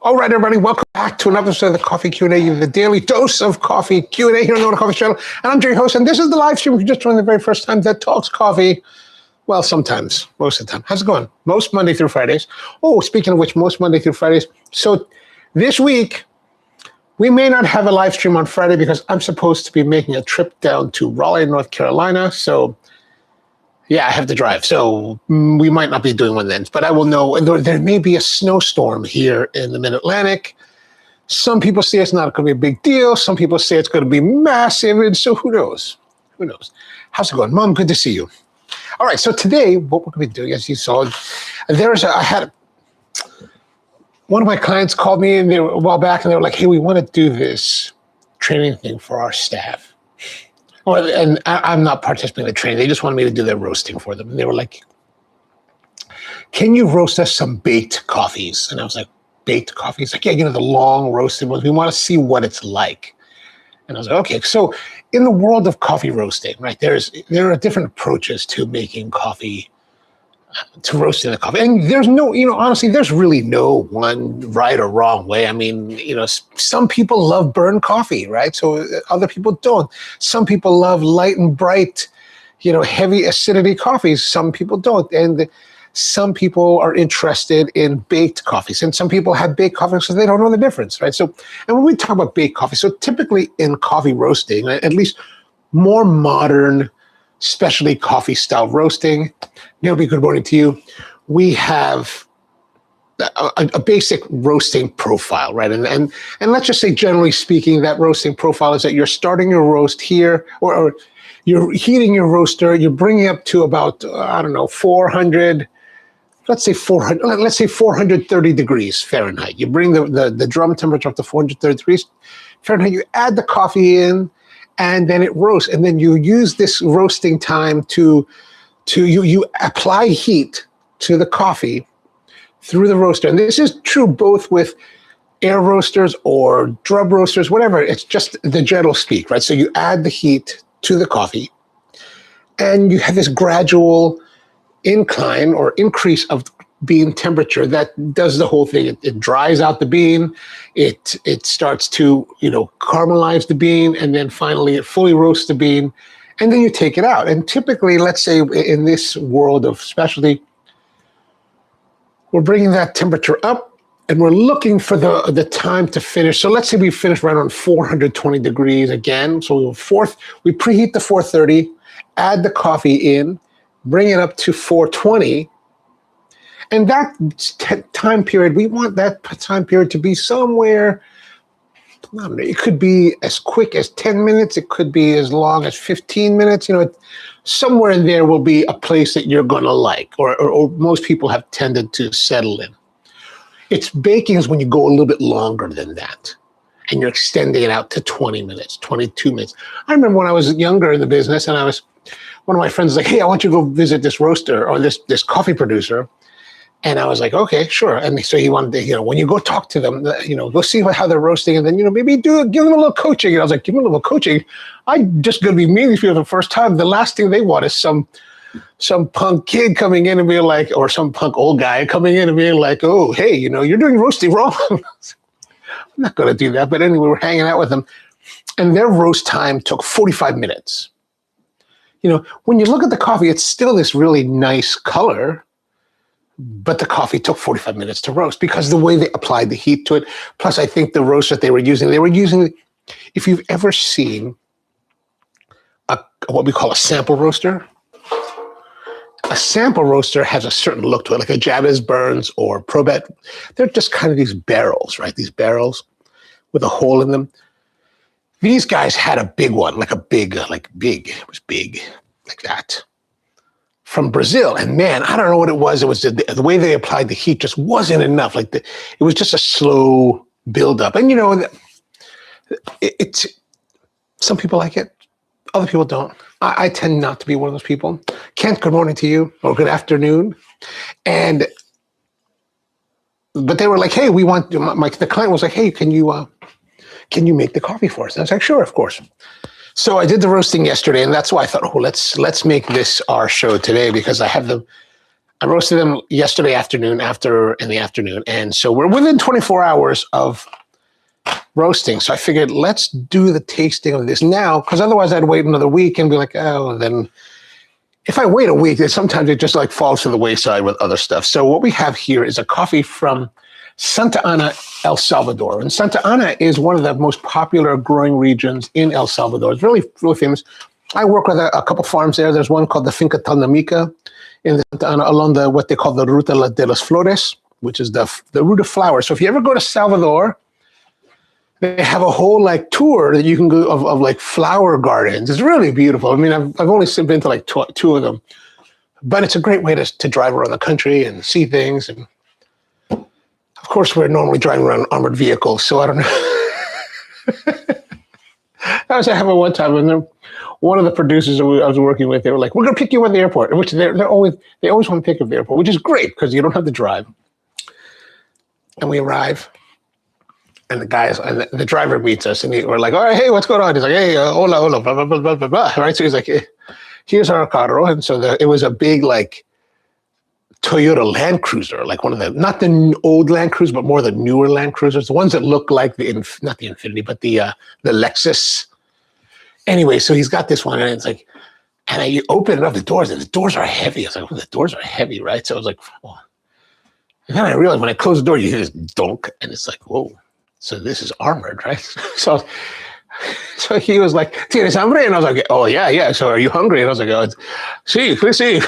All right, everybody, welcome back to another episode of the Coffee Q&A, the daily dose of coffee Q&A here on the Onocoffee channel. And I'm Jerry Host, and this is the live stream. If you just joined the very first time, that talks coffee. Well, sometimes, most of the time. How's it going? Most Monday through Fridays. Oh, speaking of which, most Monday through Fridays. So this week, we may not have a live stream on Friday because I'm supposed to be making a trip down to Raleigh, North Carolina. So yeah, I have to drive. So we might not be doing one then, but I will know. And there may be a snowstorm here in the Mid-Atlantic. Some people say it's not going to be a big deal. Some people say it's going to be massive. And so who knows? Who knows? How's it going? Mom, good to see you. All right. So today, what we're going to be doing, as you saw, one of my clients called me a while back, and they were like, hey, we want to do this training thing for our staff. And I'm not participating in the training. They just wanted me to do their roasting for them. And they were like, can you roast us some baked coffees? And I was like, baked coffees? Like, yeah, the long roasted ones. We want to see what it's like. And I was like, okay. So in the world of coffee roasting, right, there are different approaches to making coffee, to roasting the coffee. And there's no, honestly, there's really no one right or wrong way. I mean, some people love burn coffee, right? So other people don't. Some people love light and bright, heavy acidity coffees. Some people don't. And some people are interested in baked coffees. And some people have baked coffees so they don't know the difference, right? So, and when we talk about baked coffee, so typically in coffee roasting, at least more modern specialty coffee style roasting, good morning to you. We have a basic roasting profile, right? And let's just say, generally speaking, that roasting profile is that you're starting your roast here, or you're heating your roaster. You're bringing up to about 400. Let's say 430 degrees Fahrenheit. You bring the drum temperature up to 430 degrees Fahrenheit. You add the coffee in, and then it roasts. And then you use this roasting time to you apply heat to the coffee through the roaster. And this is true both with air roasters or drum roasters, whatever. It's just the general speak, right? So you add the heat to the coffee, and you have this gradual incline or increase of bean temperature that does the whole thing. It dries out the bean. It starts to, caramelize the bean, and then finally it fully roasts the bean. And then you take it out. And typically, let's say in this world of specialty, we're bringing that temperature up, and we're looking for the time to finish. So let's say we finish right on 420 degrees again. So we preheat the 430, add the coffee in, bring it up to 420. And that time period, we want that time period to be somewhere, it could be as quick as 10 minutes. It could be as long as 15 minutes. Somewhere in there will be a place that you're going to like, or most people have tended to settle in. It's baking is when you go a little bit longer than that, and you're extending it out to 20 minutes, 22 minutes. I remember when I was younger in the business, and one of my friends was like, hey, I want you to go visit this roaster or this coffee producer. And I was like, okay, sure. And so he wanted to, when you go talk to them, go see how they're roasting, and then, maybe give them a little coaching. And I was like, give them a little coaching. I'm just going to be meeting with you for the first time. The last thing they want is some punk kid coming in and being like, or some punk old guy coming in and being like, oh, hey, you're doing roasting wrong. I'm not going to do that. But anyway, we're hanging out with them, and their roast time took 45 minutes. When you look at the coffee, it's still this really nice color, but the coffee took 45 minutes to roast because the way they applied the heat to it. Plus, I think the roast that they were using, if you've ever seen what we call a sample roaster, a sample roaster has a certain look to it, like a Jabez Burns or Probet. They're just kind of these barrels, right? These barrels with a hole in them. These guys had a big one, it was big, like that, from Brazil. And man, I don't know what it was. It was the way they applied the heat just wasn't enough. It was just a slow buildup. And some people like it, other people don't. I tend not to be one of those people. Kent, good morning to you, or good afternoon. But they were like, hey, the client was like, hey, can you make the coffee for us? And I was like, sure, of course. So I did the roasting yesterday, and that's why I thought, let's make this our show today, because I have I roasted them yesterday afternoon in the afternoon. And so we're within 24 hours of roasting. So I figured, let's do the tasting of this now, because otherwise I'd wait another week and be like, oh, then if I wait a week, then sometimes it just like falls to the wayside with other stuff. So what we have here is a coffee from Santa Ana, El Salvador. And Santa Ana is one of the most popular growing regions in El Salvador. It's really, really famous. I work with a couple farms there. There's one called the Finca Talnamica in Santa Ana along what they call the Ruta de las Flores, which is the route of flowers. So if you ever go to Salvador, they have a whole like tour that you can go of like flower gardens. It's really beautiful. I mean, I've only been to like two of them, but it's a great way to drive around the country and see things. And of course, we're normally driving around armored vehicles, so I don't know. I was having one time, and one of the producers I was working with, they were like, "We're going to pick you up at the airport," which they always want to pick up at the airport, which is great because you don't have to drive. And we arrive. And the driver meets us, and we're like, all right, hey, what's going on? He's like, hey, hola, blah, blah, blah, blah, blah, blah. Right? So he's like, here's our carro. And so it was a big, like, Toyota Land Cruiser, like one of the, not the old Land Cruisers, but more the newer Land Cruisers, the ones that look like not the Infinity, but the Lexus. Anyway, so he's got this one, and it's like, and you open it up, the doors, and the doors are heavy. I was like, well, the doors are heavy, right? So I was like, oh. And then I realized when I close the door, you hear this donk, and it's like, whoa. So this is armored, right? So he was like, ¿Tienes hambre? And I was like, oh, yeah. So are you hungry? And I was like, oh, sí,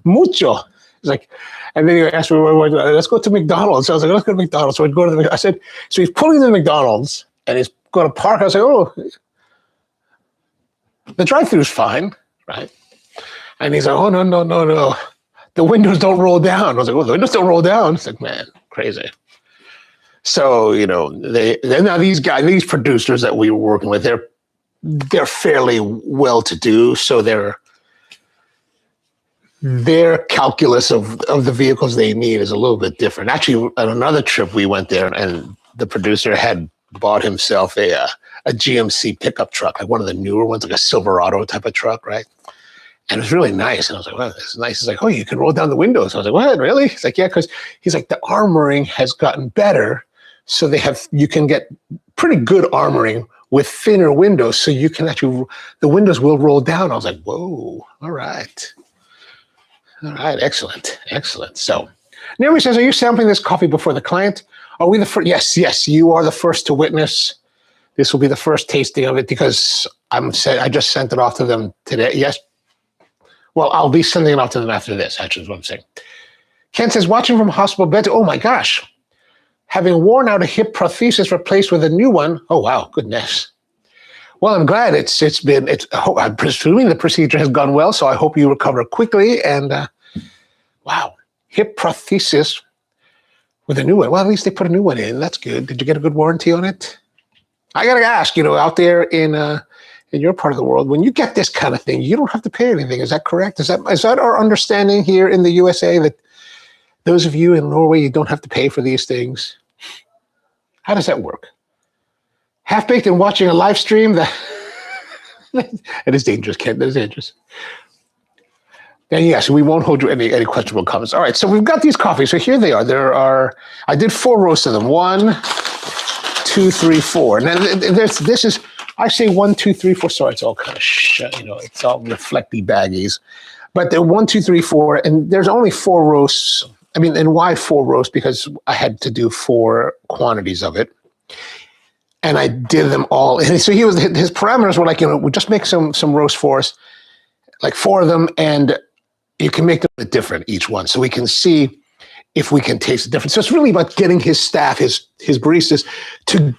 mucho. He's like, and then he asked me, let's go to McDonald's. So I was like, let's go to McDonald's. So we'd go to the, I said, so he's pulling to the McDonald's and he's going to park. I was like, oh, the drive-thru's fine, right? And he's like, oh, no. The windows don't roll down. I was like, oh, the windows don't roll down. It's like, man, crazy. So, now these producers that we were working with, they're fairly well-to-do. So their calculus of the vehicles they need is a little bit different. Actually, on another trip we went there, and the producer had bought himself a GMC pickup truck, like one of the newer ones, like a Silverado type of truck, right? And it was really nice. And I was like, wow, this is nice. He's like, oh, you can roll down the windows. I was like, what, really? He's like, yeah, because he's like, the armoring has gotten better. So you can get pretty good armoring with thinner windows. So you can actually, the windows will roll down. I was like, whoa, all right. Excellent. So Naomi says, are you sampling this coffee before the client? Are we the first? Yes, you are the first to witness. This will be the first tasting of it because I just sent it off to them today. Yes. Well, I'll be sending it off to them after this, actually, is what I'm saying. Ken says, watching from hospital bed. Oh, my gosh. Having worn out a hip prosthesis replaced with a new one. Oh, wow. Goodness. Well, I'm glad I'm presuming the procedure has gone well, so I hope you recover quickly. And, wow, hip prosthesis with a new one. Well, at least they put a new one in. That's good. Did you get a good warranty on it? I got to ask, out there in your part of the world, when you get this kind of thing, you don't have to pay anything. Is that correct? Is that our understanding here in the USA, that those of you in Norway, you don't have to pay for these things? How does that work? Half-baked and watching a live stream? It is dangerous, Ken. That is dangerous. And yes, we won't hold you any questionable comments. All right, so we've got these coffees. So here they are. I did 4 roasts of them. 1, 2, 3, 4. And then this is, I say 1, 2, 3, 4. Sorry, it's all kind of it's all reflecty baggies. But they're 1, 2, 3, 4, and there's only 4 roasts. I mean, and why 4 roasts? Because I had to do 4 quantities of it. And I did them all. And so his parameters were like, we'll just make some roast for us, like 4 of them, and you can make them different, each one. So we can see if we can taste the difference. So it's really about getting his staff, his baristas, to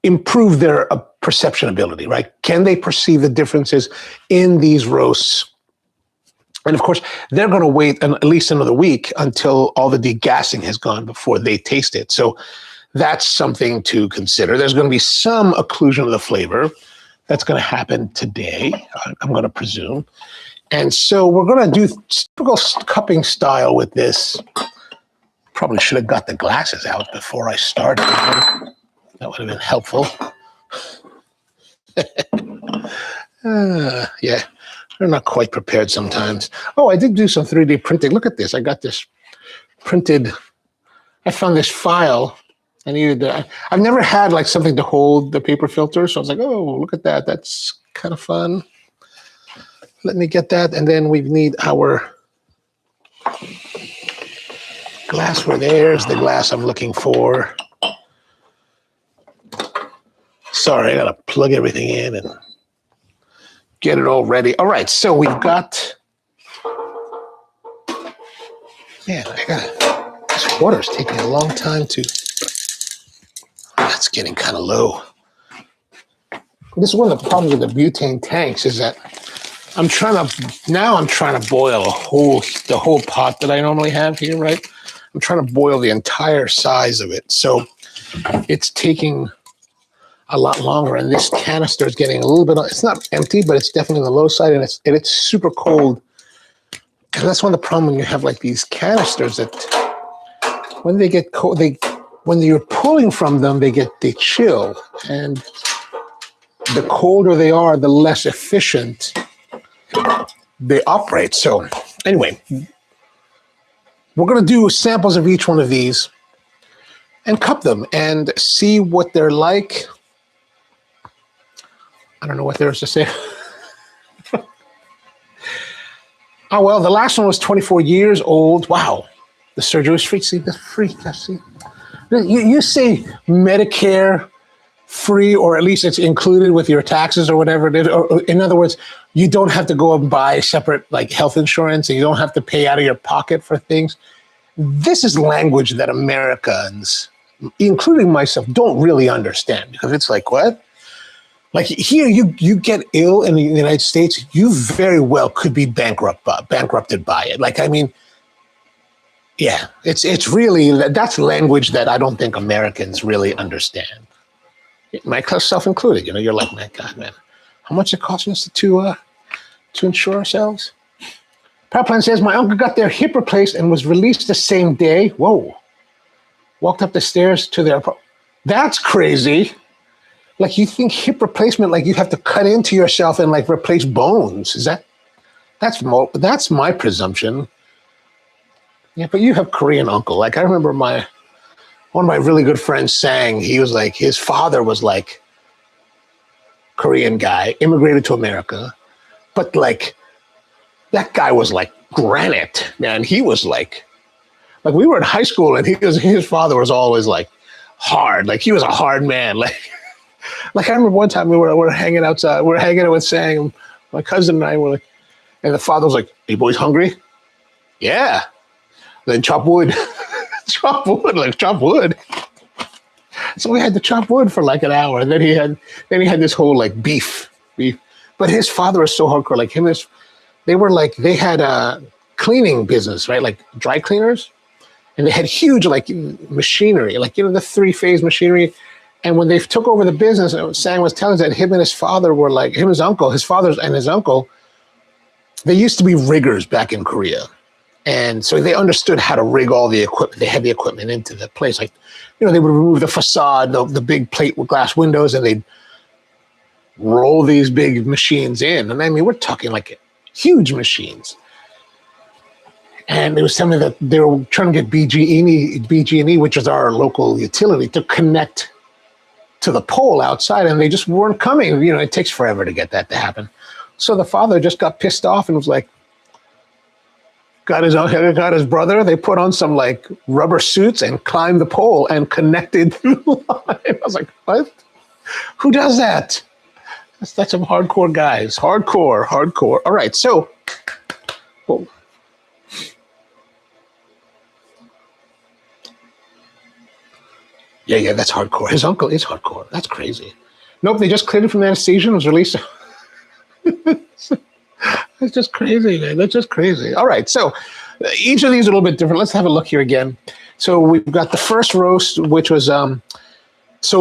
improve their perception ability, right? Can they perceive the differences in these roasts? And of course, they're going to wait at least another week until all the degassing has gone before they taste it. So that's something to consider. There's going to be some occlusion of the flavor. That's going to happen today, I'm going to presume. And so we're going to do typical cupping style with this. Probably should have got the glasses out before I started. That would have been helpful. Yeah. They're not quite prepared sometimes. Oh, I did do some 3D printing. Look at this. I got this printed. I found this file. I needed to, I've never had like something to hold the paper filter. So I was like, oh, look at that. That's kind of fun. Let me get that. And then we need our glassware. There's the glass I'm looking for. Sorry, I gotta plug everything in and get it all ready. All right, so we've got, man, this water's taking a long time to, that's getting kind of low. This is one of the problems with the butane tanks is that I'm trying to boil the whole pot that I normally have here, right? I'm trying to boil the entire size of it. So it's taking a lot longer, and this canister is getting a little bit, it's not empty, but it's definitely on the low side, and it's super cold. And that's one of the problems when you have like these canisters that when they get cold, when you're pulling from them, they chill. And the colder they are, the less efficient they operate. So anyway, we're going to do samples of each one of these and cup them and see what they're like. I don't know what there's to say. Oh, well, the last one was 24 years old. Wow. The surgery was free. See, that's free. See, you say Medicare free, or at least it's included with your taxes or whatever it is. Or in other words, you don't have to go and buy separate like health insurance, and you don't have to pay out of your pocket for things. This is language that Americans, including myself, don't really understand, because it's like, what? Like here, you get ill in the United States, you very well could be bankrupted by it. Like, I mean, yeah, it's really, that's language that I don't think Americans really understand. Myself included, you know, you're like, man, God, man, how much it costs us to insure ourselves? Pipeline says, my uncle got their hip replaced and was released the same day. Whoa. Walked up the stairs to their, that's crazy. Like, you think hip replacement, like you have to cut into yourself and like replace bones. Is that's my presumption. Yeah, but you have Korean uncle. Like, I remember one of my really good friends sang, he was like, his father was like Korean guy, immigrated to America. But like, that guy was like granite, man. He was like we were in high school and his father was always like hard. Like, he was a hard man. Like I remember one time we were hanging outside, we were hanging out with Sang, my cousin and I were like, and the father was like, "Are you boys hungry?" "Yeah." "Then chop wood." Chop wood. So we had to chop wood for like an hour. And then he had this whole like beef. But his father was so hardcore, like they had a cleaning business, right? Like dry cleaners. And they had huge like machinery, like, you know, the 3-phase machinery. And when they took over the business, Sang was telling us that him and his father were like, him and his uncle, his father and his uncle, they used to be riggers back in Korea. And so they understood how to rig all the equipment. They had the equipment into the place. Like, you know, they would remove the facade, the big plate with glass windows, and they'd roll these big machines in. And I mean, we're talking like huge machines. And it was telling me that they were trying to get BG&E, which is our local utility, to connect to the pole outside, and they just weren't coming. You know, it takes forever to get that to happen. So the father just got pissed off and was like, got his brother. They put on some like rubber suits and climbed the pole and connected through the line. I was like, what? Who does that? That's some hardcore guys. Hardcore. All right, so. Whoa. Yeah, that's hardcore. His uncle is hardcore. That's crazy. Nope, they just cleared him from anesthesia and was released. That's just crazy, man. That's just crazy. All right, so each of these are a little bit different. Let's have a look here again. So we've got the first roast, which was so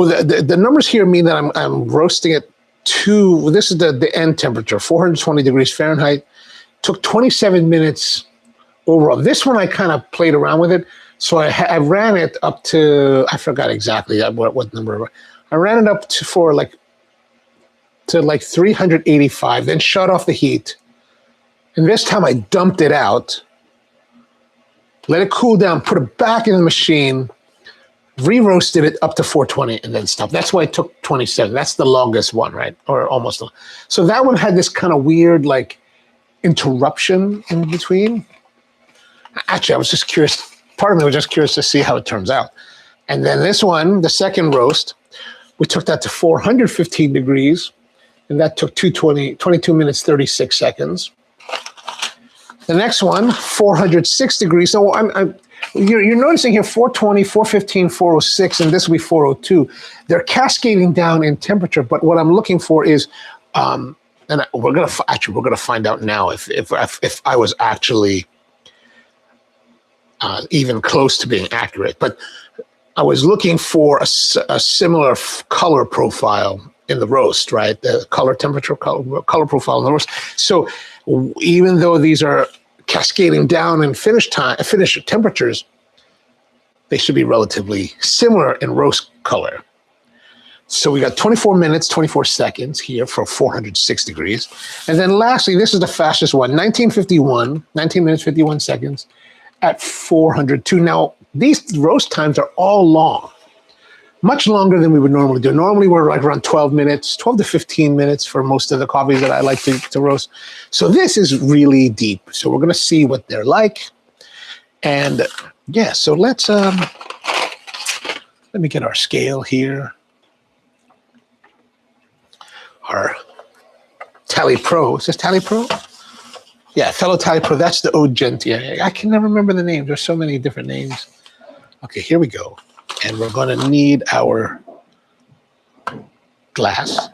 the numbers here mean that I'm roasting it to, this is the end temperature, 420 degrees Fahrenheit. Took 27 minutes overall. This one I kind of played around with it. So I ran it up to, I forgot exactly what number. I ran it up to 385, then shut off the heat. And this time I dumped it out, let it cool down, put it back in the machine, re-roasted it up to 420 and then stopped. That's why it took 27. That's the longest one, right? Or almost. So that one had this kind of weird like interruption in between. Actually, I was just curious. Part of me was just curious to see how it turns out. And then this one, the second roast, we took that to 415 degrees, and that took 22 minutes, 36 seconds. The next one, 406 degrees. So you're noticing here 420, 415, 406, and this will be 402. They're cascading down in temperature, but what I'm looking for is, and we're gonna find out now if I was actually even close to being accurate. But I was looking for a similar color profile in the roast, right? The color temperature, color profile in the roast. So even though these are cascading down in finish temperatures, they should be relatively similar in roast color. So we got 24 minutes, 24 seconds here for 406 degrees. And then lastly, this is the fastest one, 19 minutes, 51 seconds at 402. Now, these roast times are all long, much longer than we would normally do. Normally, we're like around 12 minutes, 12 to 15 minutes for most of the coffees that I like to roast. So this is really deep. So we're going to see what they're like. And yeah, so let me get our scale here. Our Tally Pro. Is this Tally Pro? Yeah, fellow Tally Pro. That's the Eau Gentil. I can never remember the names. There's so many different names. Okay, here we go. And we're going to need our glass.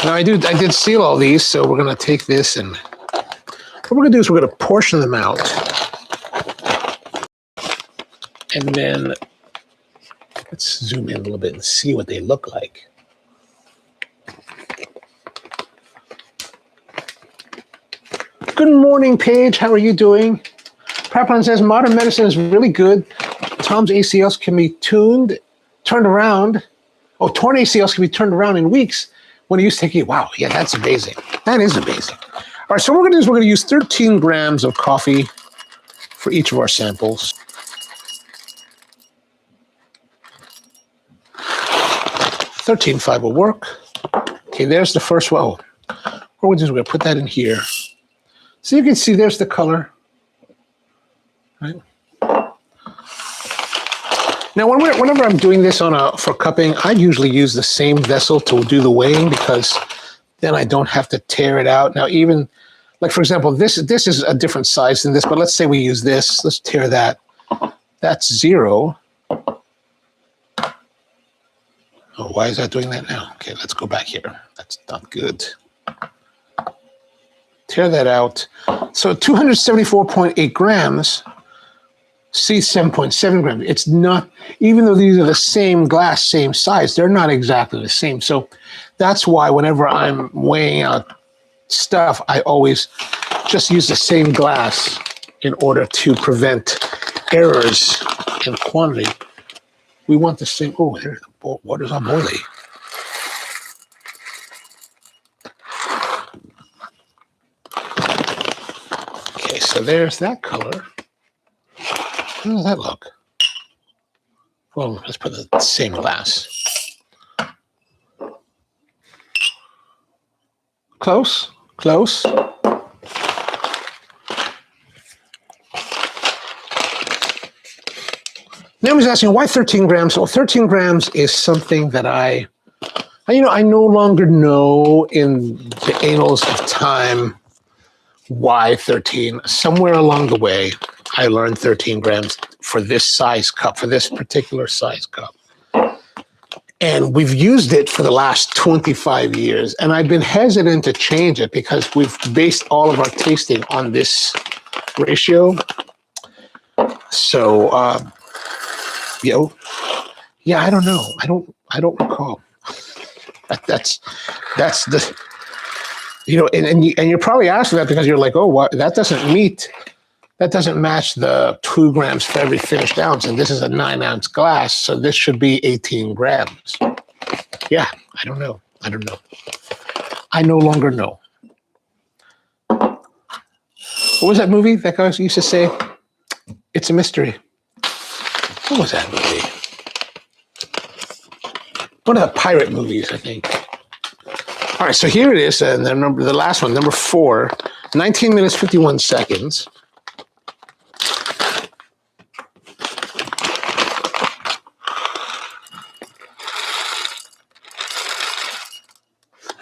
Now I did seal all these, so we're going to take this and what we're going to do is we're going to portion them out. And then let's zoom in a little bit and see what they look like. Good morning, Paige. How are you doing? Papon says, modern medicine is really good. Tom's ACLs can be turned around. Oh, torn ACLs can be turned around in weeks when he used to take it. Wow, yeah, that's amazing. That is amazing. All right, so what we're going to do is we're going to use 13 grams of coffee for each of our samples. 13.5 will work. Okay, there's the first one. Oh, what we're going to do is we're going to put that in here. So you can see there's the color. Right. Now, whenever I'm doing this for cupping, I usually use the same vessel to do the weighing because then I don't have to tear it out. Now, even like, for example, this is a different size than this, but let's say we use this. Let's tear that. That's 0. Oh, why is that doing that now? Okay, let's go back here. That's not good. Tear that out. So 274.8 grams, see 7.7 grams. It's not, even though these are the same glass, same size, they're not exactly the same. So that's why whenever I'm weighing out stuff, I always just use the same glass in order to prevent errors in quantity. We want the same, oh, here, the water's all boiling. Okay, so there's that color. How does that look? Well, let's put the same glass. Close, close. Now he's asking, why 13 grams? Well, 13 grams is something that I no longer know in the annals of time why 13. Somewhere along the way, I learned 13 grams for this size cup, for this particular size cup. And we've used it for the last 25 years. And I've been hesitant to change it because we've based all of our tasting on this ratio. So, yeah, I don't know. I don't recall. That's the, and you're probably asking that because you're like, oh, what? That doesn't match the 2 grams for every finished ounce. And this is a 9-ounce glass. So this should be 18 grams. Yeah, I don't know. I no longer know. What was that movie that guy used to say? It's a mystery. What was that movie? One of the pirate movies, I think. All right, so here it is, and then remember the last one, number 4, 19 minutes, 51 seconds.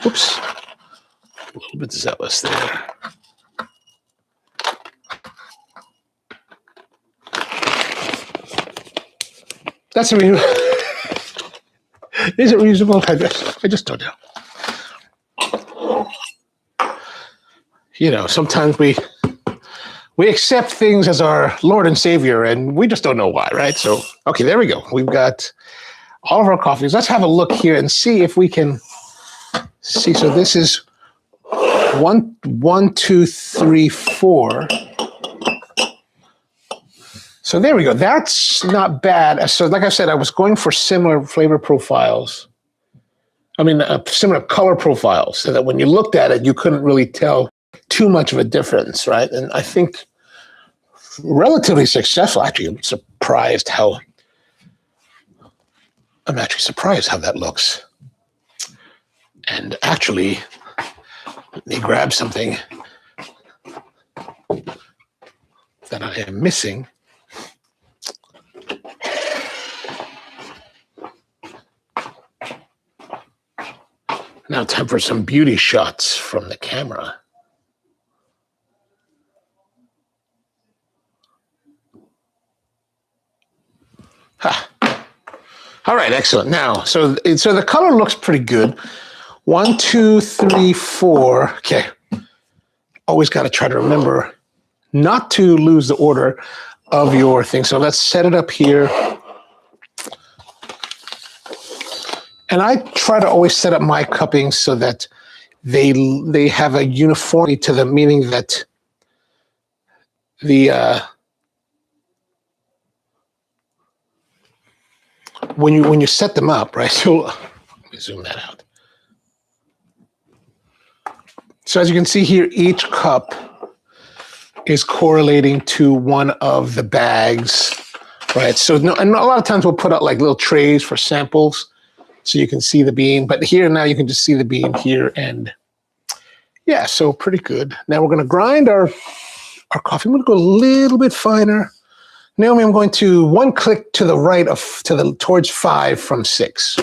Oops, a little bit zealous there. That's a reasonable. Is it reasonable? I just don't know. You know, sometimes we accept things as our Lord and Savior, and we just don't know why, right? So, okay, there we go. We've got all of our coffees. Let's have a look here and see if we can see. So this is 1, 2, 3, 4. So there we go. That's not bad. So like I said, I was going for similar flavor profiles. I mean, similar color profiles, so that when you looked at it, you couldn't really tell too much of a difference, right? And I think relatively successful. Actually, I'm surprised how that looks. And actually, let me grab something that I am missing. Now time for some beauty shots from the camera. Ha. All right, excellent. Now, so the color looks pretty good. 1, 2, 3, 4. Okay. Always got to try to remember not to lose the order of your thing. So let's set it up here. And I try to always set up my cuppings so that they have a uniformity to them, meaning that the when you set them up, right? So let me zoom that out. So as you can see here, each cup is correlating to one of the bags, right? So and a lot of times we'll put out like little trays for samples, so you can see the bean. But here now you can just see the bean here, and yeah, so pretty good. Now we're going to grind our coffee. I'm going to go a little bit finer. Naomi, I'm going to one click to the right towards 5 from 6.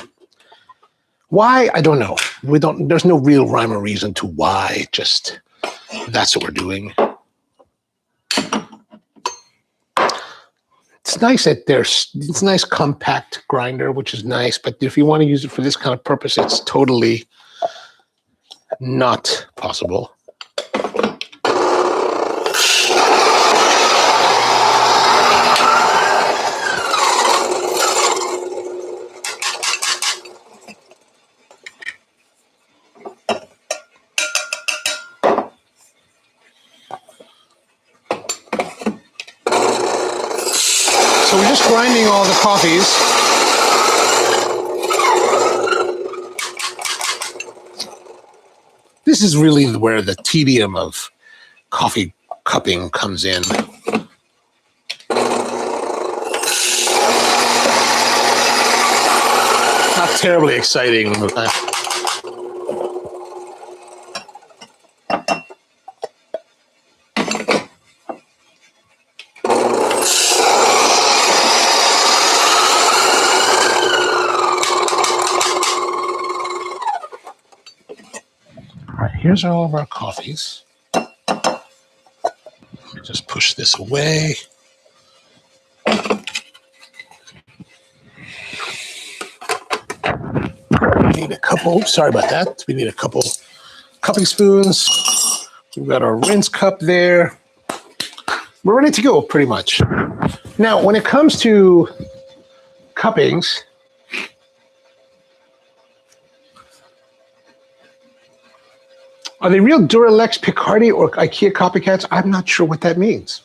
Why? I don't know. There's no real rhyme or reason to why. Just that's what we're doing. It's nice that it's a nice compact grinder, which is nice. But if you want to use it for this kind of purpose, it's totally not possible. So we're just grinding all the coffees. This is really where the tedium of coffee cupping comes in. Not terribly exciting. Here's all of our coffees. Let me just push this away. We need a couple, sorry about that. We need a couple cupping spoons. We've got our rinse cup there. We're ready to go, pretty much. Now, when it comes to cuppings, are they real Duralex, Picardi, or IKEA copycats? I'm not sure what that means.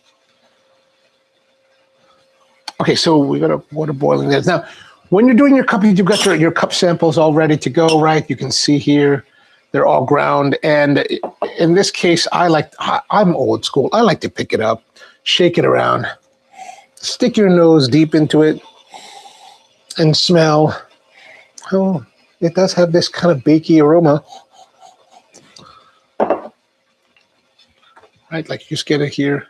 Okay, so we got our water boiling there. Now, when you're doing your cupping, you've got your cup samples all ready to go, right? You can see here They're all ground. And in this case, I'm old school. I like to pick it up, shake it around, stick your nose deep into it, and smell. Oh, it does have this kind of bakey aroma. Right, like you just get it here.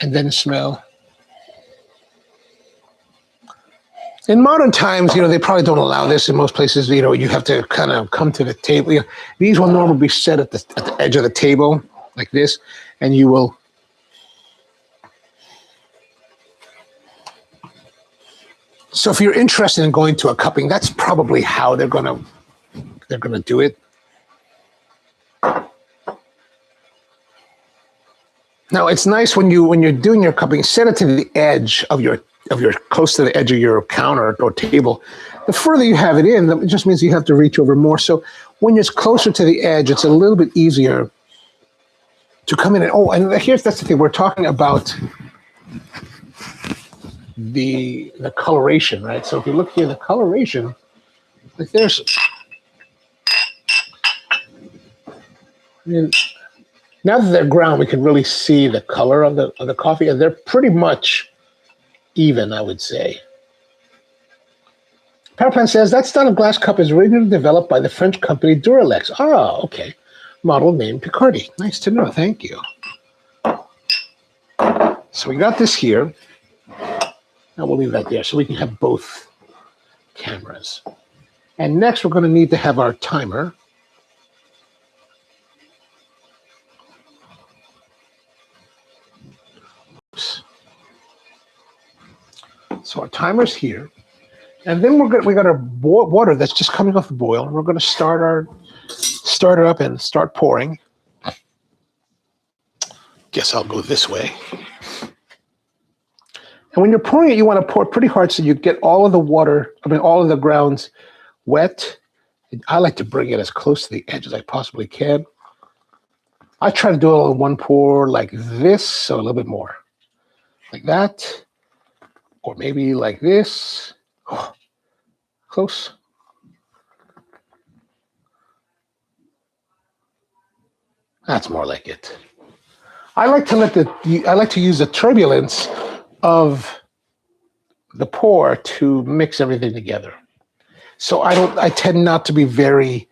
And then smell. In modern times, they probably don't allow this in most places. You have to kind of come to the table. These will normally be set at the edge of the table like this, and you will. So if you're interested in going to a cupping, that's probably how they're gonna do it. Now it's nice when you're doing your cupping, set it to the edge of your close to the edge of your counter or table. The further you have it in, it just means you have to reach over more. So when it's closer to the edge, it's a little bit easier to come in and that's the thing, we're talking about the coloration, right? So if you look here, the coloration, like there's, now that they're ground, we can really see the color of the coffee, and they're pretty much even, I would say. Powerplant says, that style of glass cup is originally developed by the French company Duralex. Oh, okay. Model named Picardy. Nice to know. Thank you. So we got this here. Now we'll leave that there so we can have both cameras. And next we're going to need to have our timer. Oops. So our timer's here. And then we got our water that's just coming off the boil. And we're going to start it up and start pouring. Guess I'll go this way. And when you're pouring it, you want to pour pretty hard so you get all of the water, all of the grounds wet. And I like to bring it as close to the edge as I possibly can. I try to do it all in one pour like this, so a little bit more. Like that. Or maybe like this. Oh, close. That's more like it. I like to use the turbulence of the pour to mix everything together. So I tend not to be very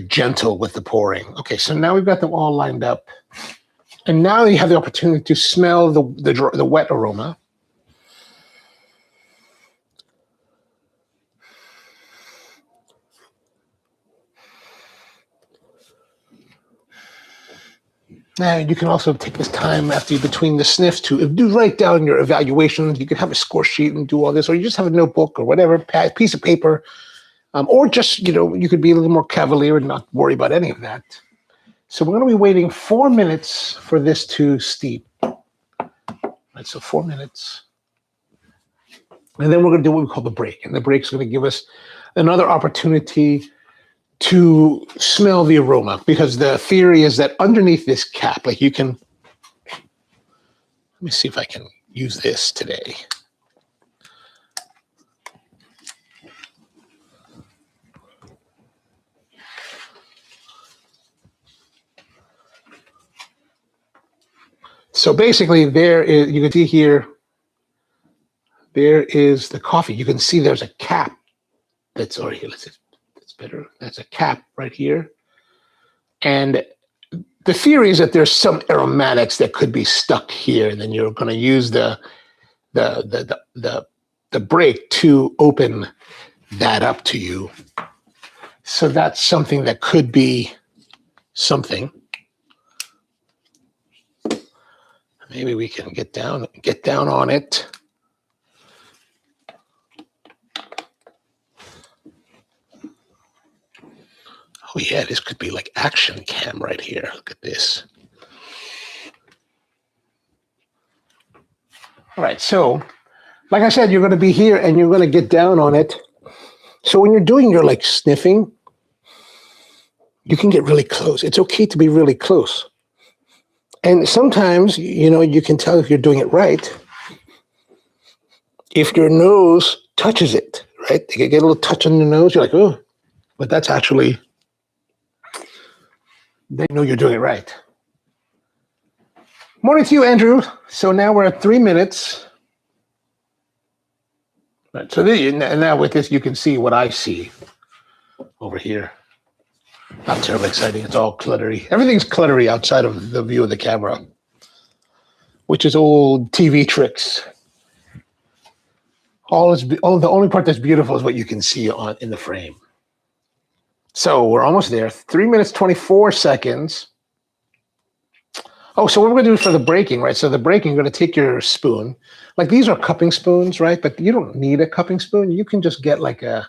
gentle with the pouring. Okay, so now we've got them all lined up. And now you have the opportunity to smell the wet aroma. And you can also take this time between the sniffs to write down your evaluations. You can have a score sheet and do all this, or you just have a notebook or whatever, piece of paper, or just, you could be a little more cavalier and not worry about any of that. So we're going to be waiting 4 minutes for this to steep. Right, so 4 minutes. And then we're going to do what we call the break. And the break is going to give us another opportunity to smell the aroma, because the theory is that underneath this cap, like you can, let me see if I can use this today. So basically there is, you can see here, there is the coffee. You can see there's a cap that's already here. Let's see. Better. That's a cap right here. And the theory is that there's some aromatics that could be stuck here, and then you're going to use the break to open that up to you. So that's something that could be something. Maybe we can get down on it. Oh yeah, this could be like action cam right here. Look at this. All right, so like I said, you're going to be here and you're going to get down on it. So when you're doing your like sniffing, you can get really close. It's okay to be really close. And sometimes, you can tell if you're doing it right if your nose touches it, right? They get a little touch on your nose. You're like, oh, but that's actually, they know you're doing it right. Morning to you, Andrew. So now we're at 3 minutes. Right, so now with this, you can see what I see over here. Not terribly exciting. It's all cluttery. Everything's cluttery outside of the view of the camera, which is old TV tricks. The only part that's beautiful is what you can see in the frame. So we're almost there. 3 minutes, 24 seconds. Oh, so what we're going to do for the breaking, right? So the breaking, you're going to take your spoon. Like these are cupping spoons, right? But you don't need a cupping spoon. You can just get like a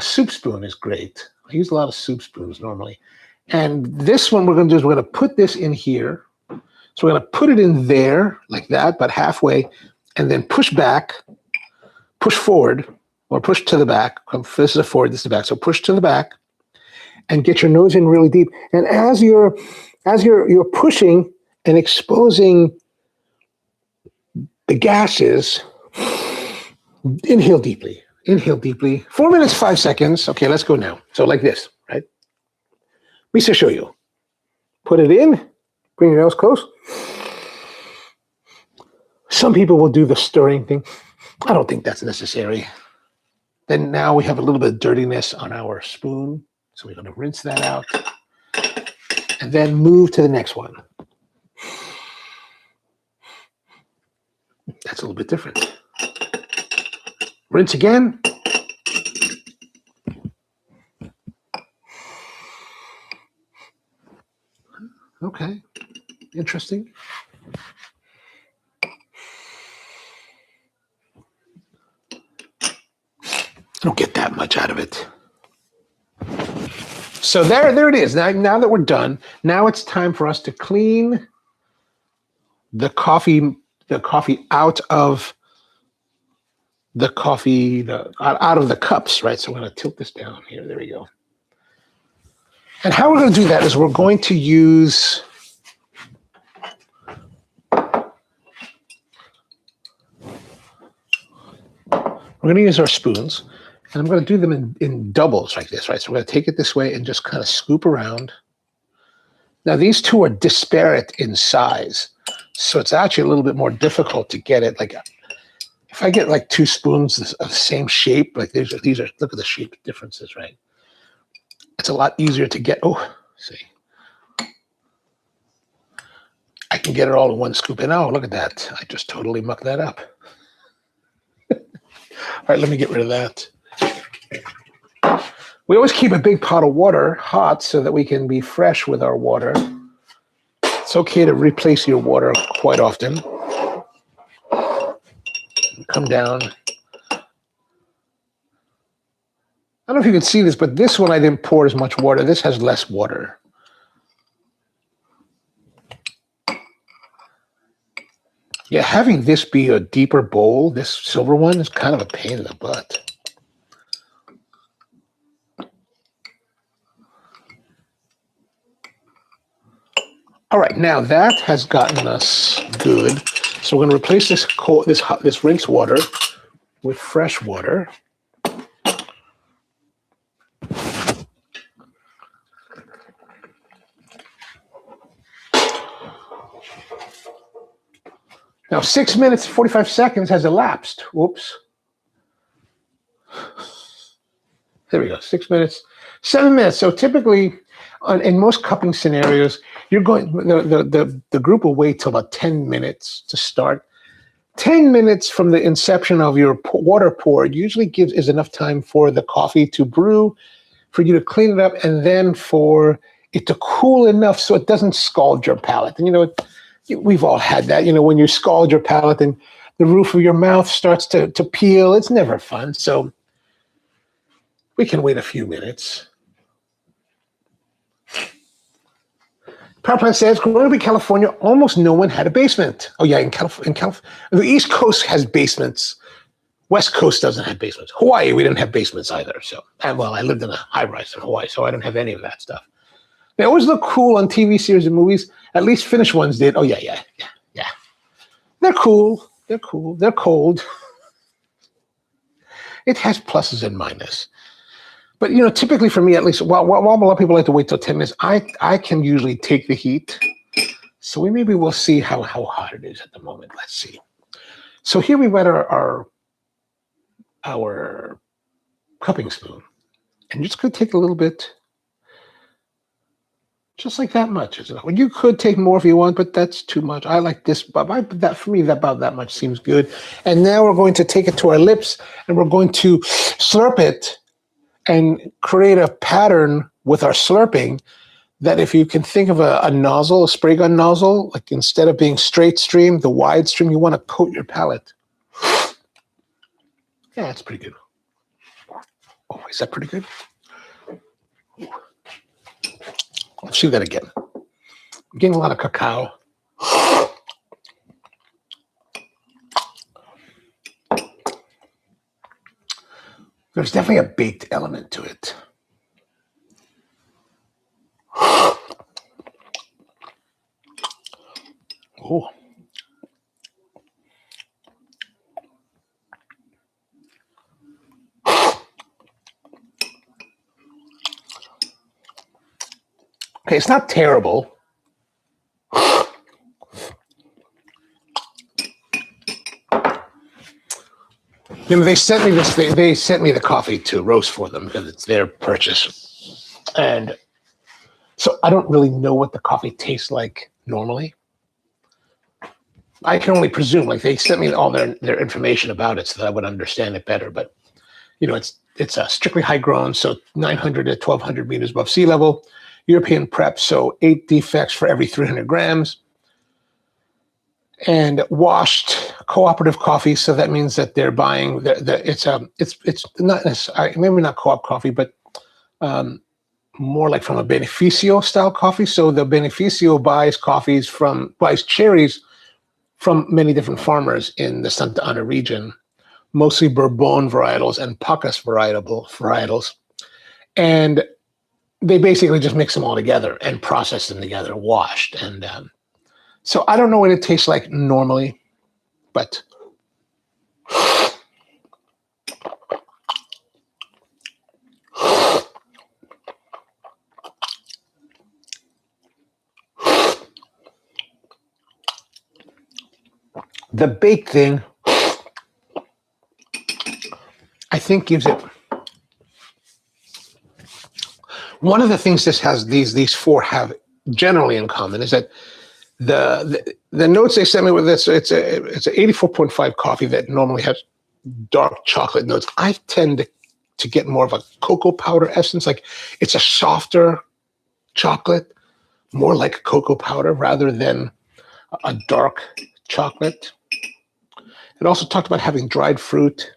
soup spoon is great. I use a lot of soup spoons normally. And this one we're going to do is we're going to put this in here. So we're going to put it in there like that, but halfway, and then push back, push forward, or push to the back. This is a forward, this is the back. So push to the back and get your nose in really deep. And as you're pushing and exposing the gases, inhale deeply. Inhale deeply. 4 minutes, 5 seconds. Okay, let's go now. So like this, right? Let me show you. Put it in. Bring your nose close. Some people will do the stirring thing. I don't think that's necessary. Then now we have a little bit of dirtiness on our spoon. So we're going to rinse that out. And then move to the next one. That's a little bit different. Rinse again. Okay, interesting. I don't get that much out of it. So there it is. Now that we're done, now it's time for us to clean the coffee out of out of the cups, right? So we're going to tilt this down here. There we go. And how we're going to do that is we're going to use our spoons, and I'm going to do them in doubles like this, right? So we're going to take it this way and just kind of scoop around. Now these two are disparate in size, so it's actually a little bit more difficult to get it. Like if I get like two spoons of the same shape, like these are look at the shape differences, right? It's a lot easier to get. Oh, see, I can get it all in one scoop. And oh, look at that! I just totally mucked that up. All right, let me get rid of that. We always keep a big pot of water hot so that we can be fresh with our water. It's okay to replace your water quite often. Come down. I don't know if you can see this, but this one I didn't pour as much water. This has less water. Yeah, having this be a deeper bowl, this silver one, is kind of a pain in the butt. All right, now that has gotten us good. So we're going to replace this rinse water with fresh water. Now 6 minutes, 45 seconds has elapsed. Whoops. There we go, 6 minutes, 7 minutes. So typically, in most cupping scenarios, you're going, the group will wait till about 10 minutes to start. 10 minutes from the inception of your water pour usually is enough time for the coffee to brew, for you to clean it up, and then for it to cool enough so it doesn't scald your palate. And you know, we've all had that, you know, when you scald your palate and the roof of your mouth starts to peel. It's never fun. So we can wait a few minutes. Power plant says, growing up in California, almost no one had a basement. Oh yeah, in California, the East Coast has basements. West Coast doesn't have basements. Hawaii, we didn't have basements either. So, well, I lived in a high-rise in Hawaii, so I don't have any of that stuff. They always look cool on TV series and movies. At least Finnish ones did. Oh yeah. They're cool. They're cool. They're cold. it has pluses and minuses. But typically for me, at least, while a lot of people like to wait till 10 minutes, I can usually take the heat. So maybe we'll see how hot it is at the moment. Let's see. So here we've got our cupping spoon, and you're just going to take a little bit, just like that much. You could take more if you want, but that's too much. I like this, but for me, about that much seems good. And now we're going to take it to our lips, and we're going to slurp it and create a pattern with our slurping that if you can think of a nozzle, a spray gun nozzle, like instead of being straight stream, the wide stream, you want to coat your palate. Yeah, that's pretty good. Oh, is that pretty good? Let's do that again. I'm getting a lot of cacao. There's definitely a baked element to it. Oh. Okay, it's not terrible. They sent me this. They sent me the coffee to roast for them because it's their purchase, and so I don't really know what the coffee tastes like normally. I can only presume. Like they sent me all their information about it so that I would understand it better. But it's a strictly high grown, so 900 to 1,200 meters above sea level. European prep, so 8 defects for every 300 grams. And washed cooperative coffee, so that means that they're buying it's not necessarily, maybe not co-op coffee, but more like from a beneficio style coffee. So the beneficio buys cherries from many different farmers in the Santa Ana region, mostly bourbon varietals and pacas varietals, and they basically just mix them all together and process them together, washed. And so I don't know what it tastes like normally, but the baked thing, I think, gives it. One of the things these four have generally in common is that the notes they sent me with this, it's a 84.5 coffee that normally has dark chocolate notes. I tend to get more of a cocoa powder essence, like it's a softer chocolate, more like cocoa powder rather than a dark chocolate. It also talked about having dried fruit.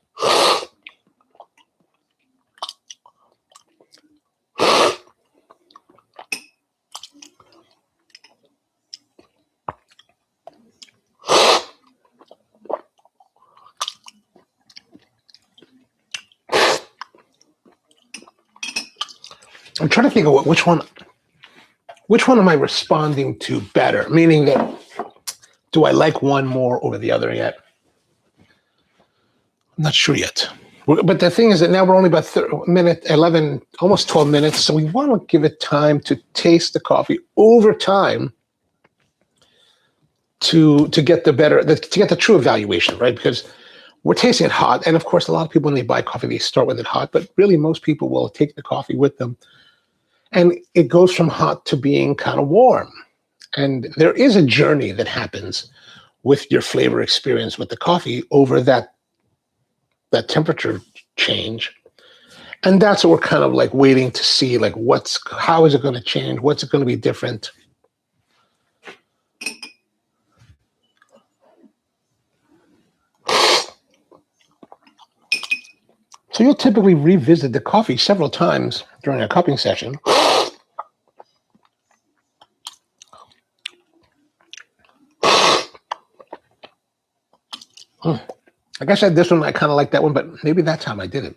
I'm trying to think of which one am I responding to better? Meaning that, do I like one more over the other yet? I'm not sure yet. But the thing is that now we're only about 11, almost 12 minutes. So we want to give it time to taste the coffee over time to get to get the true evaluation, right? Because we're tasting it hot. And of course, a lot of people, when they buy coffee, they start with it hot, but really most people will take the coffee with them. And it goes from hot to being kind of warm. And there is a journey that happens with your flavor experience with the coffee over that temperature change. And that's what we're kind of like waiting to see, like how is it going to change? What's it going to be different? So you'll typically revisit the coffee several times during a cupping session. Like I said, this one, I kind of like that one, but maybe that time I didn't.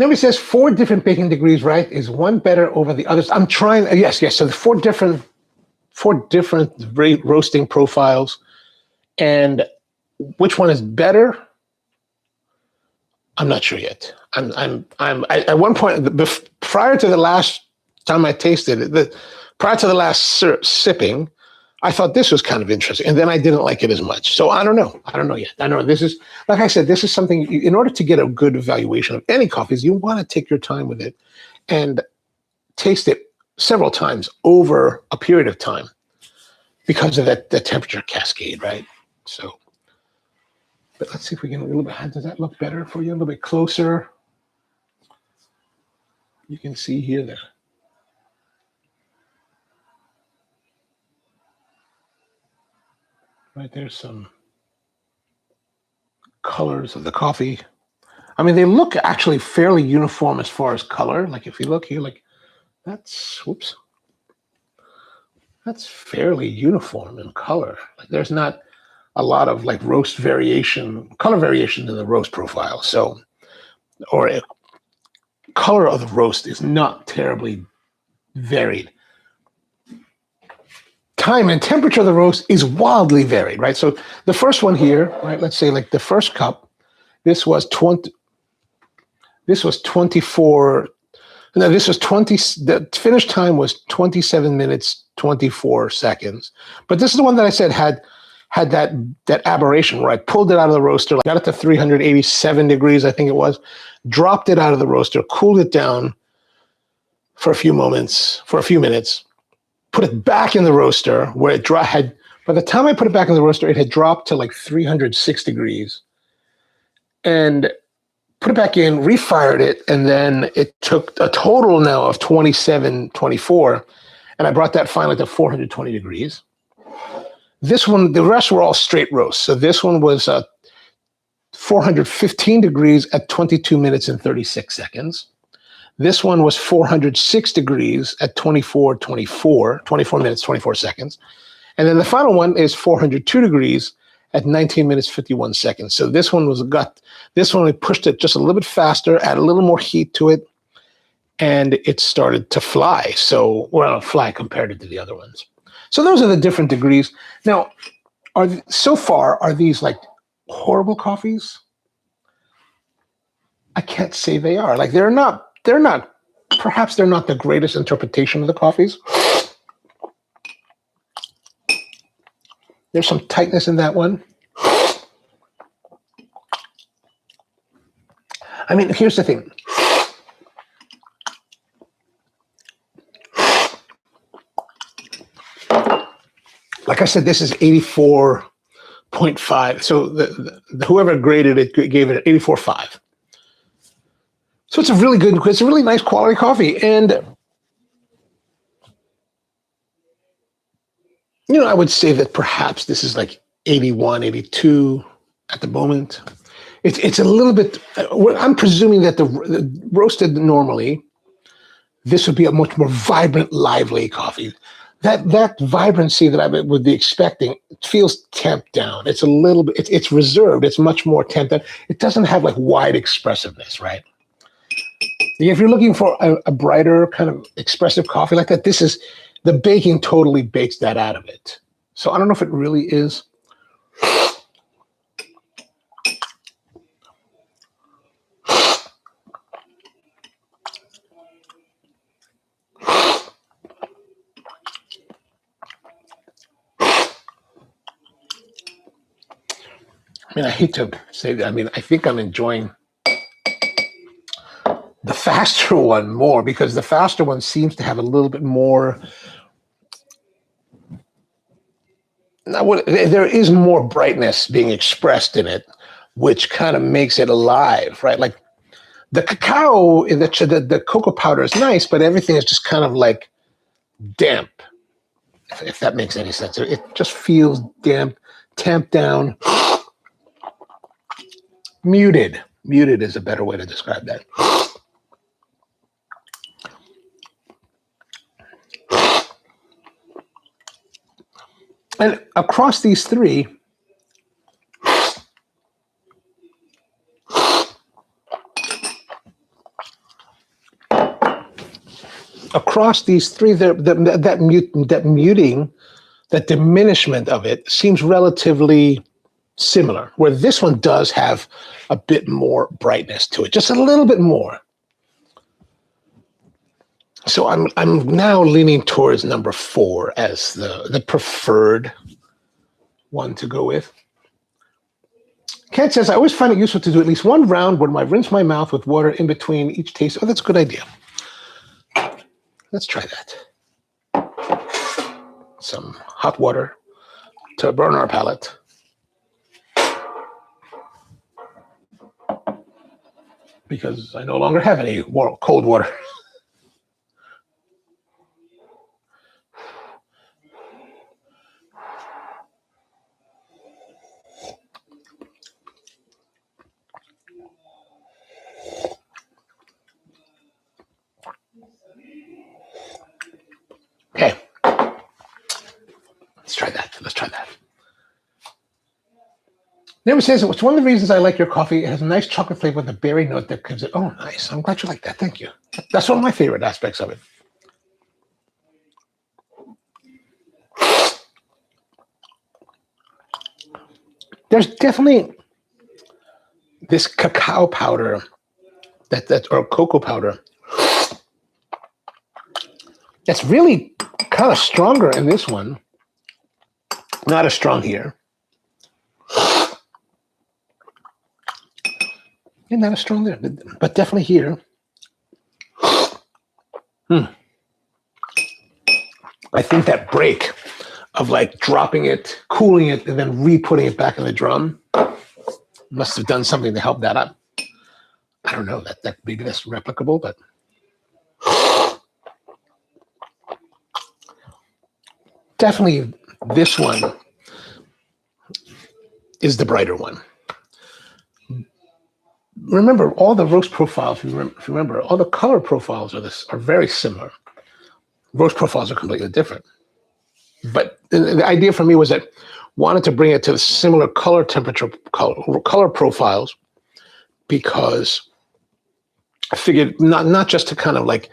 Nobody says 4 different baking degrees, right? Is one better over the others? I'm trying. Yes. So the 4 different roasting profiles, and which one is better? I'm not sure yet. I'm at one point, prior to the last time I tasted it, prior to the last sipping, I thought this was kind of interesting, and then I didn't like it as much. So I don't know. I don't know yet. I know this is, like I said, this is something, in order to get a good evaluation of any coffees, you want to take your time with it and taste it several times over a period of time because of the temperature cascade, right? So, but let's see if we can a little bit, does that look better for you? A little bit closer. You can see here there. Right, there's some colors of the coffee. I mean, they look actually fairly uniform as far as color. Like if you look here, like that's, whoops. That's fairly uniform in color. Like there's not a lot of like roast variation, color variation in the roast profile. So, or color of the roast is not terribly varied. Time and temperature of the roast is wildly varied, right? So the first one here, right? Let's say like the first cup, this was 24. No, this was 20. The finish time was 27 minutes, 24 seconds. But this is the one that I said had that aberration where I pulled it out of the roaster, got it to 387 degrees, I think it was, dropped it out of the roaster, cooled it down for a few minutes, put it back in the roaster where it had, by the time I put it back in the roaster, it had dropped to like 306 degrees, and put it back in, refired it, and then it took a total now of 27, 24, and I brought that finally to 420 degrees. This one, the rest were all straight roast. So this one was 415 degrees at 22 minutes and 36 seconds. This one was 406 degrees at 24 minutes, 24 seconds. And then the final one is 402 degrees at 19 minutes, 51 seconds. So this one this one we pushed it just a little bit faster, add a little more heat to it, and it started to fly. So, well, fly compared to the other ones. So those are the different degrees. Now, so far, are these like horrible coffees? I can't say they are. Like perhaps they're not the greatest interpretation of the coffees. There's some tightness in that one. I mean, here's the thing. Like I said, this is 84.5. So whoever graded it gave it 84.5. So it's a really nice quality coffee. And, I would say that perhaps this is like 81, 82 at the moment. It's a little bit, I'm presuming that the roasted normally, this would be a much more vibrant, lively coffee. That vibrancy that I would be expecting feels tamped down. It's a little bit, it's reserved. It's much more tamped down. It doesn't have like wide expressiveness, right? If you're looking for a brighter kind of expressive coffee like that, the baking totally bakes that out of it. So I don't know if it really is. I mean, I hate to say that. I mean, I think I'm enjoying the faster one more, because the faster one seems to have a little bit more. There is more brightness being expressed in it, which kind of makes it alive, right? Like the cacao, the cocoa powder is nice, but everything is just kind of like damp, if that makes any sense. It just feels damp, tamped down, muted. Muted is a better way to describe that. And across these three, across these three, that muting, that diminishment of it seems relatively similar, where this one does have a bit more brightness to it, just a little bit more. So I'm now leaning towards number 4 as the preferred one to go with. Kent says, I always find it useful to do at least one round when I rinse my mouth with water in between each taste. Oh, that's a good idea. Let's try that. Some hot water to burn our palate. Because I no longer have any cold water. Okay. Let's try that. Let's try that. Never says it's one of the reasons I like your coffee. It has a nice chocolate flavor with a berry note that gives it. Oh, nice. I'm glad you like that. Thank you. That's one of my favorite aspects of it. There's definitely this cacao powder or cocoa powder that's really kind of stronger in this one. Not as strong here. And not as strong there, but definitely here. I think that break of like dropping it, cooling it, and then re-putting it back in the drum must have done something to help that up. I don't know, that maybe that's replicable, but definitely this one is the brighter one. Remember, all the roast profiles, if you remember, all the color profiles are very similar. Roast profiles are completely different. But the idea for me was that wanted to bring it to similar color temperature, color profiles, because I figured not just to kind of like,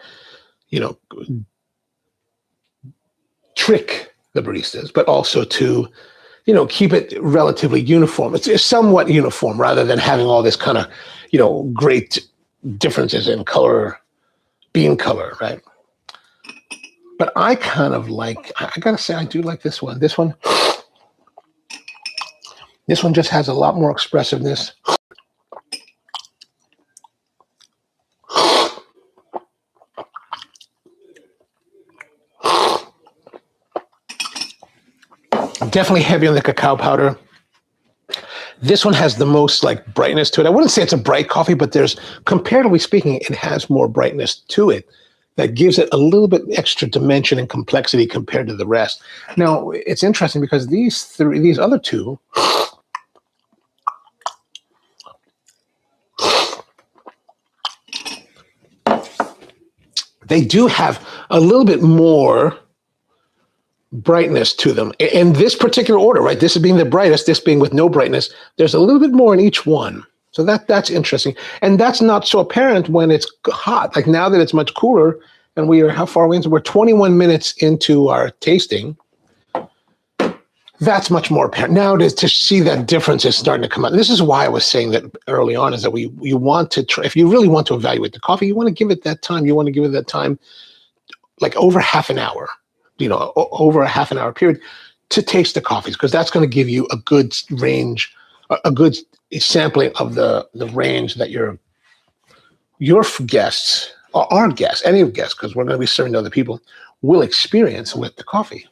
trick the baristas, but also to, keep it relatively uniform. It's somewhat uniform rather than having all this kind of, great differences in color, bean color, right? But I kind of like, I gotta say, I do like this one. This one just has a lot more expressiveness. Definitely heavy on the cacao powder. This one has the most like brightness to it. I wouldn't say it's a bright coffee, but there's, comparatively speaking, it has more brightness to it that gives it a little bit extra dimension and complexity compared to the rest. Now, it's interesting because these other two, they do have a little bit more brightness to them in this particular order, right? This is being the brightest, this being with no brightness. There's a little bit more in each one. So that's interesting. And that's not so apparent when it's hot. Like now that it's much cooler and we are, how far are we into? We're 21 minutes into our tasting. That's much more apparent. Now to see that difference is starting to come out. And this is why I was saying that early on, is that you want to try, if you really want to evaluate the coffee, you want to give it that time. You want to give it that time, like over half an hour. Over a half an hour period to taste the coffees, because that's going to give you a good range, a good sampling of the range that your guests, or our guests, any of guests, because we're going to be serving to other people, will experience with the coffee.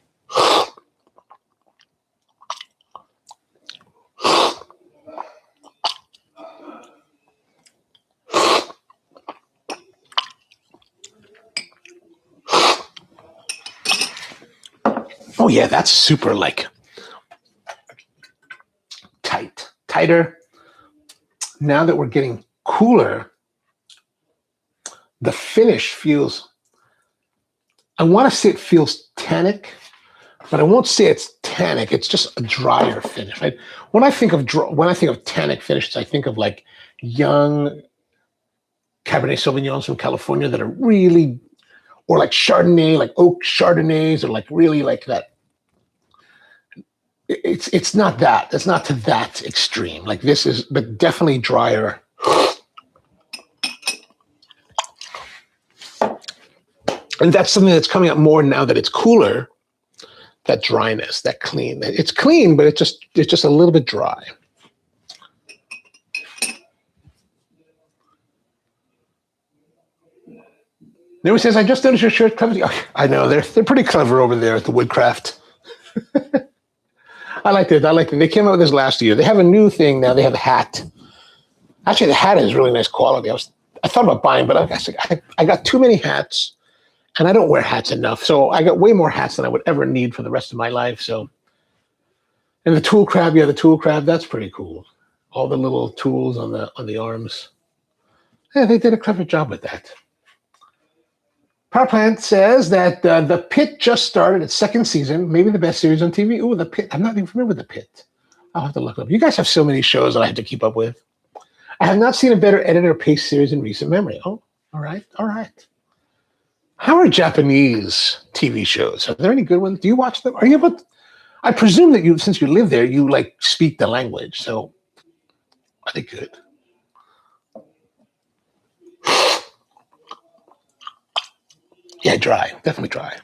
Oh yeah, that's super like tighter. Now that we're getting cooler, the finish feels, I want to say it feels tannic, but I won't say it's tannic. It's just a drier finish, right? When I think of tannic finishes, I think of like young Cabernet Sauvignons from California that are really or like Chardonnay, like oak Chardonnays, or like really like that. It's not that. It's not to that extreme. Like this is, but definitely drier. And that's something that's coming up more now that it's cooler. That dryness, that clean. It's clean, but it's just a little bit dry. Nobody says, I just noticed your shirt clever. I know, they're pretty clever over there at the Woodcraft. I liked it. They came out with this last year. They have a new thing now. They have a hat. Actually, the hat is really nice quality. I thought about buying, but I got too many hats. And I don't wear hats enough, so I got way more hats than I would ever need for the rest of my life. So, and the tool crab, the tool crab, that's pretty cool. All the little tools on the arms. Yeah, they did a clever job with that. Power Plant says that The Pit just started its second season, maybe the best series on TV. Ooh, The Pit. I'm not even familiar with The Pit. I'll have to look it up. You guys have so many shows that I have to keep up with. I have not seen a better editor paced series in recent memory. Oh, all right. How are Japanese TV shows? Are there any good ones? Do you watch them? Are you able to, I presume that you, since you live there, you like speak the language. So are they good? Yeah, dry. Definitely dry.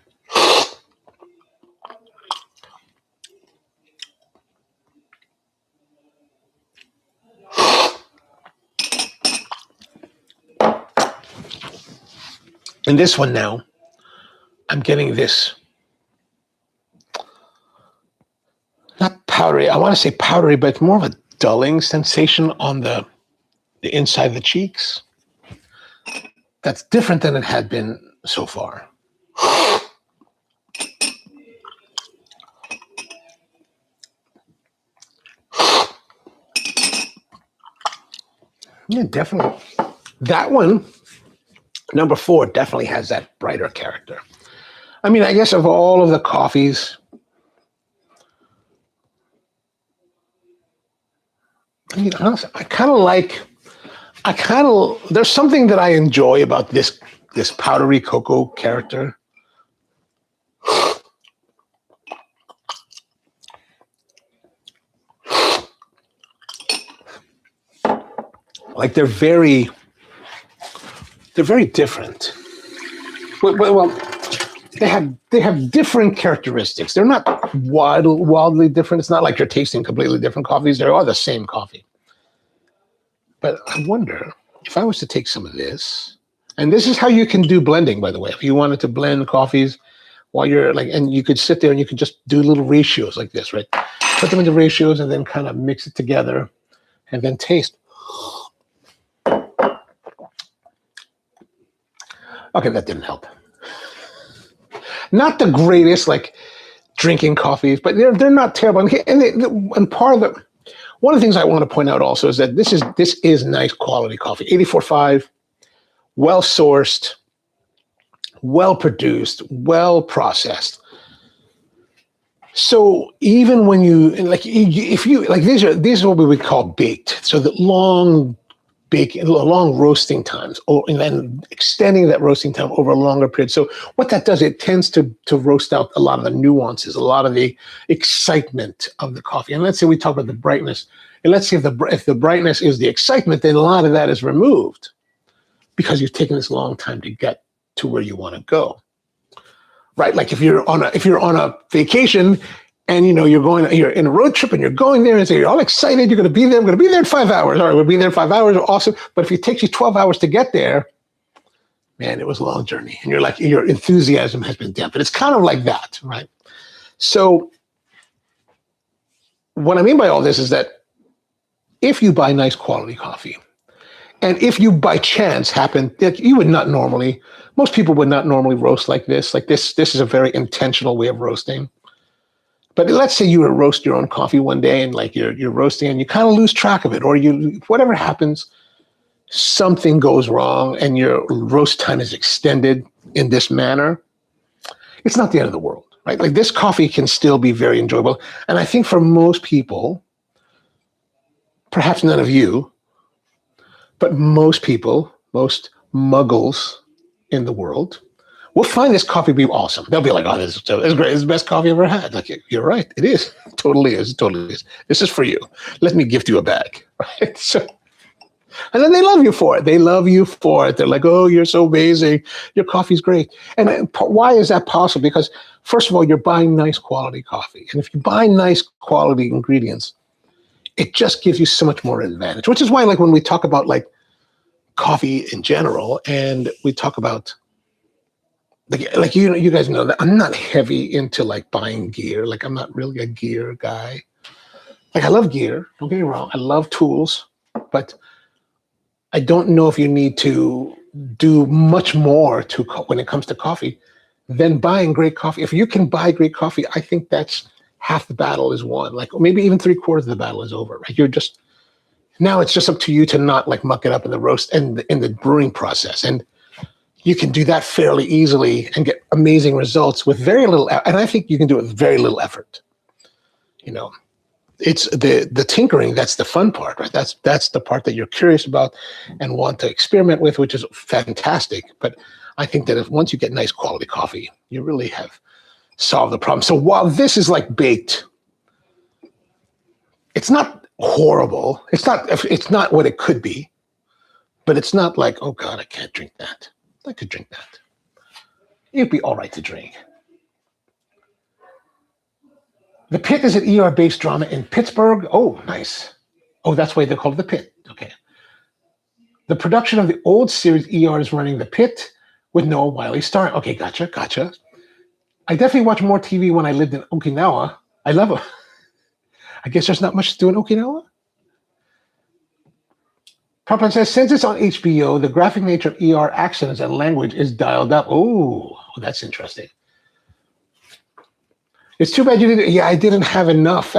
And this one now, I'm getting this, not powdery, I want to say powdery, but it's more of a dulling sensation on the inside of the cheeks. That's different than it had been so far. Yeah, definitely. That one, number 4, definitely has that brighter character. I mean, I guess of all of the coffees, I mean, honestly, there's something that I enjoy about this powdery cocoa character. Like they're very different. Well, they have different characteristics. They're not wildly different. It's not like you're tasting completely different coffees. They're all the same coffee. But I wonder if I was to take some of this, and this is how you can do blending, by the way. If you wanted to blend coffees while you're like, and you could sit there and you could just do little ratios like this, right? Put them into ratios and then kind of mix it together and then taste. Okay, that didn't help. Not the greatest, like drinking coffees, but they're not terrible. And part of it, one of the things I want to point out also is that this is nice quality coffee. 84.5, well sourced, well produced, well processed. So even when you like, if you like, these are what we would call baked. So the long roasting times, and then extending that roasting time over a longer period. So what that does, it tends to roast out a lot of the nuances, a lot of the excitement of the coffee. And let's say we talk about the brightness, and let's say if the brightness is the excitement, then a lot of that is removed because you've taken this long time to get to where you want to go. Right? Like if you're on a vacation and you're in a road trip and you're going there and so you're all excited, you're going to be there. I'm going to be there in 5 hours. All right, we'll be there in 5 hours. Awesome. But if it takes you 12 hours to get there, man, it was a long journey. And you're like, your enthusiasm has been dampened. It's kind of like that, right? So what I mean by all this is that if you buy nice quality coffee, and if you by chance happen, you would not normally, most people would not normally roast like this. Like this is a very intentional way of roasting. But let's say you were to roast your own coffee one day and like you're roasting and you kind of lose track of it, or whatever happens, something goes wrong and your roast time is extended in this manner. It's not the end of the world, right? Like this coffee can still be very enjoyable. And I think for most people, perhaps none of you, but most people, most muggles in the world we'll find this coffee be awesome. They'll be like, oh, this is great. It's the best coffee I've ever had. Like, you're right. It is. Totally is. Totally is. This is for you. Let me gift you a bag. Right? So, and then they love you for it. They love you for it. They're like, oh, you're so amazing. Your coffee's great. And why is that possible? Because first of all, you're buying nice quality coffee. And if you buy nice quality ingredients, it just gives you so much more advantage, which is why, like, when we talk about like coffee in general, and we talk about like you guys know that I'm not heavy into like buying gear. Like, I'm not really a gear guy. Like, I love gear. Don't get me wrong. I love tools, but I don't know if you need to do much more when it comes to coffee than buying great coffee. If you can buy great coffee, I think that's half the battle is won. Like, maybe even 3/4 of the battle is over. Right? Now it's just up to you to not like muck it up in the roast and in the brewing process. And you can do that fairly easily and get amazing results with very little. And I think you can do it with very little effort. You know, it's the tinkering. That's the fun part, right? That's the part that you're curious about and want to experiment with, which is fantastic. But I think that once you get nice quality coffee, you really have solved the problem. So while this is like baked, it's not horrible. It's not what it could be, but it's not like, oh God, I can't drink that. I could drink that. It'd be all right to drink. The Pit is an ER-based drama in Pittsburgh. Oh, nice. Oh, that's why they're called The Pit. Okay. The production of the old series ER is running The Pit with Noah Wiley starring. Okay, gotcha. I definitely watched more TV when I lived in Okinawa. I love it. I guess there's not much to do in Okinawa. Papa says, since it's on HBO, the graphic nature of ER accents and language is dialed up. Oh, that's interesting. It's too bad you didn't. Yeah, I didn't have enough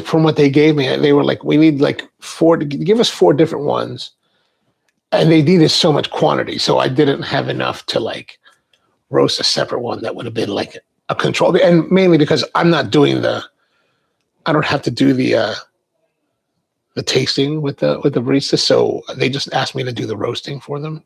from what they gave me. They were like, we need like 4, give us 4 different ones. And they needed so much quantity. So I didn't have enough to like roast a separate one that would have been like a control. And mainly because I'm not doing I don't have to do the tasting with the barista, so they just asked me to do the roasting for them.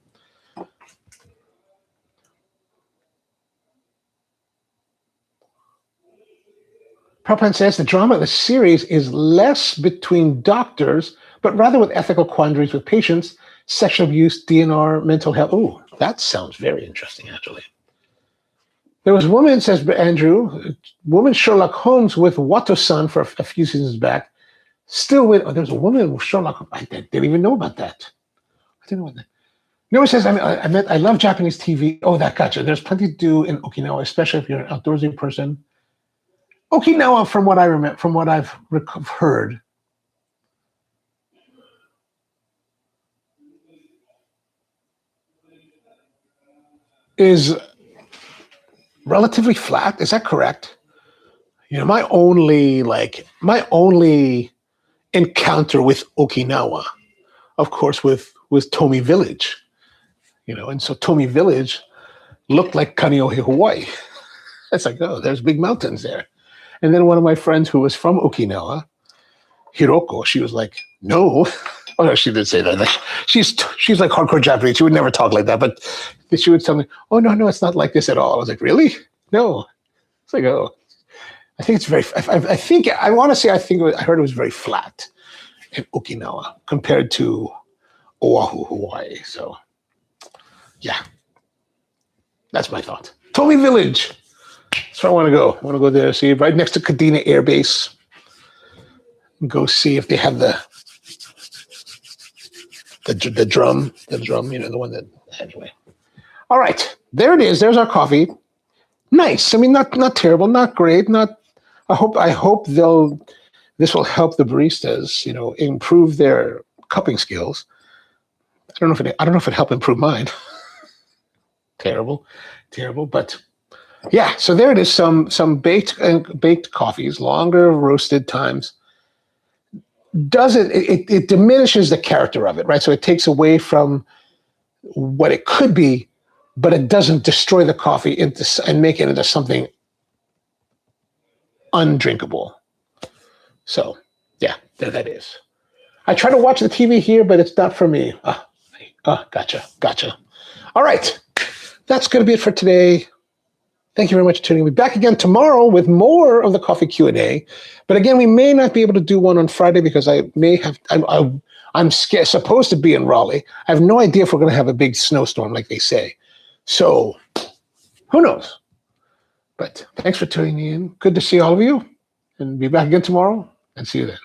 Prabhupada says the drama of the series is less between doctors, but rather with ethical quandaries with patients, sexual abuse, DNR, mental health. Oh, that sounds very interesting, actually. There was a woman, says Andrew, woman Sherlock Holmes with Watto-san for a few seasons back. Still with, there's a woman with Sherlock. I didn't even know about that. I didn't know about that. No one says, I love Japanese TV. Oh, that gotcha. There's plenty to do in Okinawa, especially if you're an outdoorsy person. Okinawa, from what I remember, from what I've heard, is relatively flat. Is that correct? You know, my only encounter with Okinawa, of course, was Tomi Village, you know, and so Tomi Village looked like Kaneohe, Hawaii. It's like, oh, there's big mountains there. And then one of my friends who was from Okinawa, Hiroko, she was like, no. Oh, no, she did say that. She's like hardcore Japanese. She would never talk like that, but she would tell me, oh, no, it's not like this at all. I was like, really? No. It's like, oh. I think it's very, I heard it was very flat in Okinawa compared to Oahu, Hawaii. So, yeah, that's my thought. Tomi Village. That's where I want to go. I want to go there, see right next to Kadena Air Base. Go see if they have the drum, you know, the one that, anyway. All right, there it is. There's our coffee. Nice. I mean, not terrible, not great, I hope this will help the baristas, you know, improve their cupping skills. I don't know if it helped improve mine. Terrible, but yeah. So there it is. Some baked coffees, longer roasted times. It diminishes the character of it, right? So it takes away from what it could be, but it doesn't destroy the coffee and make it into something undrinkable. So yeah, there that is. I try to watch the TV here, but it's not for me. Gotcha. All right. That's going to be it for today. Thank you very much for tuning in. We'll be back again tomorrow with more of the coffee Q&A. But again, we may not be able to do one on Friday because I'm supposed to be in Raleigh. I have no idea if we're going to have a big snowstorm like they say. So who knows? But thanks for tuning in. Good to see all of you. And be back again tomorrow and see you then.